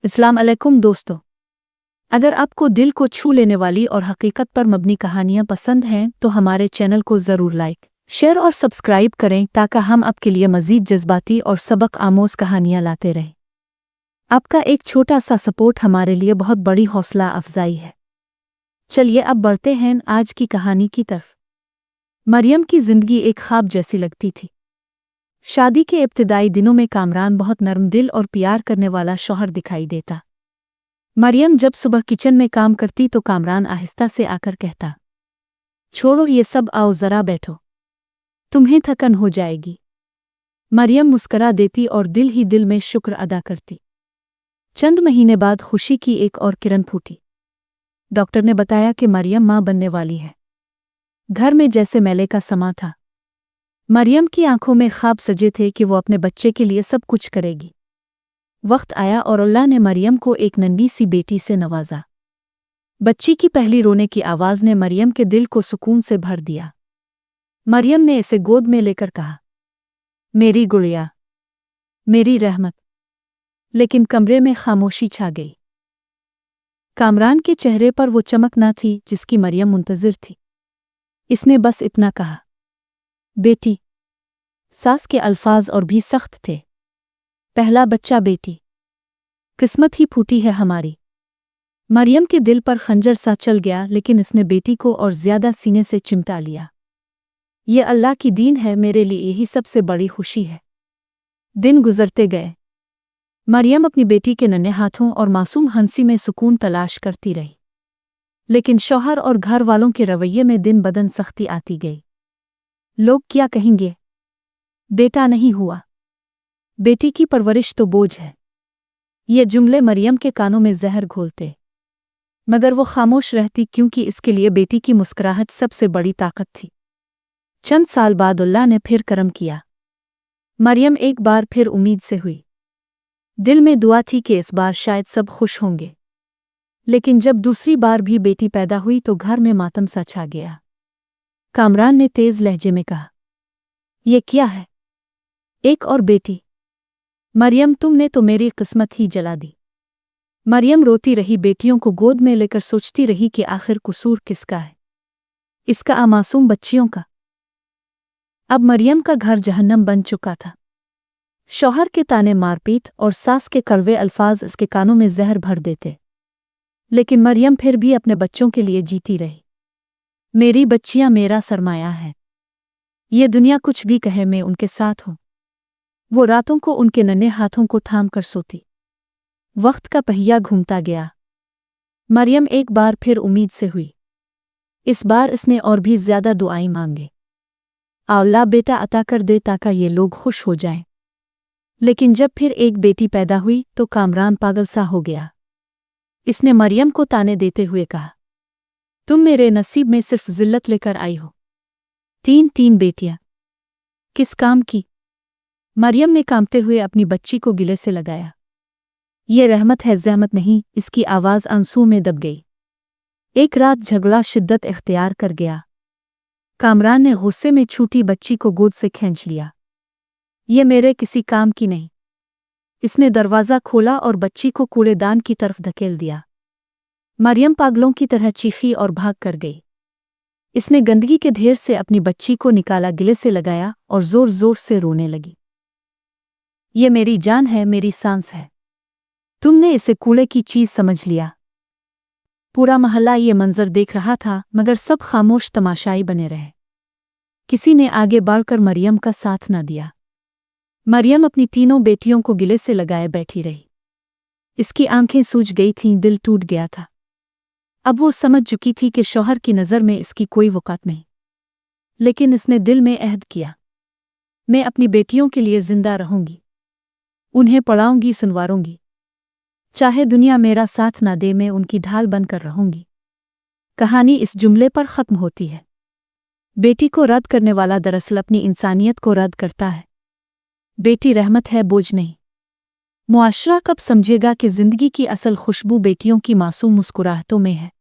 अस्सलाम अलैकुम दोस्तों, अगर आपको दिल को छू लेने वाली और हकीकत पर मबनी कहानियाँ पसंद हैं तो हमारे चैनल को ज़रूर लाइक, शेयर और सब्सक्राइब करें ताकि हम आपके लिए मज़ीद जज्बाती और सबक आमोज़ कहानियाँ लाते रहें। आपका एक छोटा सा सपोर्ट हमारे लिए बहुत बड़ी हौसला अफजाई है। चलिए अब बढ़ते हैं आज की कहानी की तरफ। मरियम की ज़िंदगी एक ख्वाब जैसी लगती थी। शादी के इब्तिदाई दिनों में कामरान बहुत नरम दिल और प्यार करने वाला शौहर दिखाई देता। मरियम जब सुबह किचन में काम करती तो कामरान आहिस्ता से आकर कहता, छोड़ो ये सब, आओ ज़रा बैठो, तुम्हें थकन हो जाएगी। मरियम मुस्करा देती और दिल ही दिल में शुक्र अदा करती। चंद महीने बाद खुशी की एक और किरण फूटी। डॉक्टर ने बताया कि मरियम माँ बनने वाली है। घर में जैसे मेले का समा था। मरियम की आंखों में ख्वाब सजे थे कि वो अपने बच्चे के लिए सब कुछ करेगी। वक्त आया और अल्लाह ने मरियम को एक नन्ही सी बेटी से नवाजा। बच्ची की पहली रोने की आवाज़ ने मरियम के दिल को सुकून से भर दिया। मरियम ने इसे गोद में लेकर कहा, मेरी गुड़िया, मेरी रहमत। लेकिन कमरे में खामोशी छा गई। कामरान के चेहरे पर वो चमक ना थी जिसकी मरियम मुंतज़िर थी। इसने बस इतना कहा, बेटी। सास के अल्फाज और भी सख्त थे। पहला बच्चा बेटी, किस्मत ही फूटी है हमारी। मरियम के दिल पर खंजर सा चल गया, लेकिन इसने बेटी को और ज्यादा सीने से चिमटा लिया। ये अल्लाह की दीन है, मेरे लिए यही सबसे बड़ी खुशी है। दिन गुजरते गए। मरियम अपनी बेटी के नन्हे हाथों और मासूम हंसी में सुकून तलाश करती रही। लेकिन शौहर और घर वालों के रवैये में दिन बदन सख्ती आती गई। लोग क्या कहेंगे, बेटा नहीं हुआ, बेटी की परवरिश तो बोझ है। ये जुमले मरियम के कानों में जहर घोलते, मगर वो खामोश रहती क्योंकि इसके लिए बेटी की मुस्कुराहट सबसे बड़ी ताकत थी। चंद साल बाद अल्लाह ने फिर करम किया। मरियम एक बार फिर उम्मीद से हुई। दिल में दुआ थी कि इस बार शायद सब खुश होंगे। लेकिन जब दूसरी बार भी बेटी पैदा हुई तो घर में मातम सा छा गया। कामरान ने तेज लहजे में कहा, ये क्या है? एक और बेटी? मरियम, तुमने तो मेरी किस्मत ही जला दी। मरियम रोती रही, बेटियों को गोद में लेकर सोचती रही कि आखिर कसूर किसका है, इसका या मासूम बच्चियों का। अब मरियम का घर जहन्नम बन चुका था। शौहर के ताने, मारपीट और सास के कड़वे अल्फाज इसके कानों में जहर भर देते। लेकिन मरियम फिर भी अपने बच्चों के लिए जीती रही। मेरी बच्चियां मेरा सरमाया है। ये दुनिया कुछ भी कहे, मैं उनके साथ हूं। वो रातों को उनके नन्हे हाथों को थाम कर सोती। वक्त का पहिया घूमता गया। मरियम एक बार फिर उम्मीद से हुई। इस बार इसने और भी ज्यादा दुआएं मांगे। अल्लाह बेटा अता कर दे ताकि ये लोग खुश हो जाएं। लेकिन जब फिर एक बेटी पैदा हुई तो कामरान पागल सा हो गया। इसने मरियम को ताने देते हुए कहा, तुम मेरे नसीब में सिर्फ जिल्लत लेकर आई हो। तीन बेटियां, किस काम की? मरियम ने कांपते हुए अपनी बच्ची को गिले से लगाया। ये रहमत है, ज़हमत नहीं। इसकी आवाज़ आंसू में दब गई। एक रात झगड़ा शिद्दत इख्तियार कर गया। कामरान ने गुस्से में छूटी बच्ची को गोद से खींच लिया। ये मेरे किसी काम की नहीं। इसने दरवाज़ा खोला और बच्ची को कूड़ेदान की तरफ धकेल दिया। मरियम पागलों की तरह चीखी और भाग कर गई। इसने गंदगी के ढेर से अपनी बच्ची को निकाला, गिले से लगाया और जोर जोर से रोने लगी। ये मेरी जान है, मेरी सांस है। तुमने इसे कूड़े की चीज समझ लिया। पूरा मोहल्ला ये मंजर देख रहा था, मगर सब खामोश तमाशाई बने रहे। किसी ने आगे बढ़कर मरियम का साथ न दिया। मरियम अपनी तीनों बेटियों को गिले से लगाए बैठी रही। इसकी आंखें सूज गई थीं, दिल टूट गया था। अब वो समझ चुकी थी कि शौहर की नज़र में इसकी कोई वक़ात नहीं। लेकिन इसने दिल में अहद किया, मैं अपनी बेटियों के लिए जिंदा रहूंगी। उन्हें पढ़ाऊंगी, सुनवारूंगी। चाहे दुनिया मेरा साथ ना दे, मैं उनकी ढाल बनकर रहूंगी। कहानी इस जुमले पर ख़त्म होती है। बेटी को रद्द करने वाला दरअसल अपनी इंसानियत को रद्द करता है। बेटी रहमत है, बोझ नहीं। मुआशरा कब समझेगा कि ज़िंदगी की असल खुशबू बेटियों की मासूम मुस्कुराहटों में है।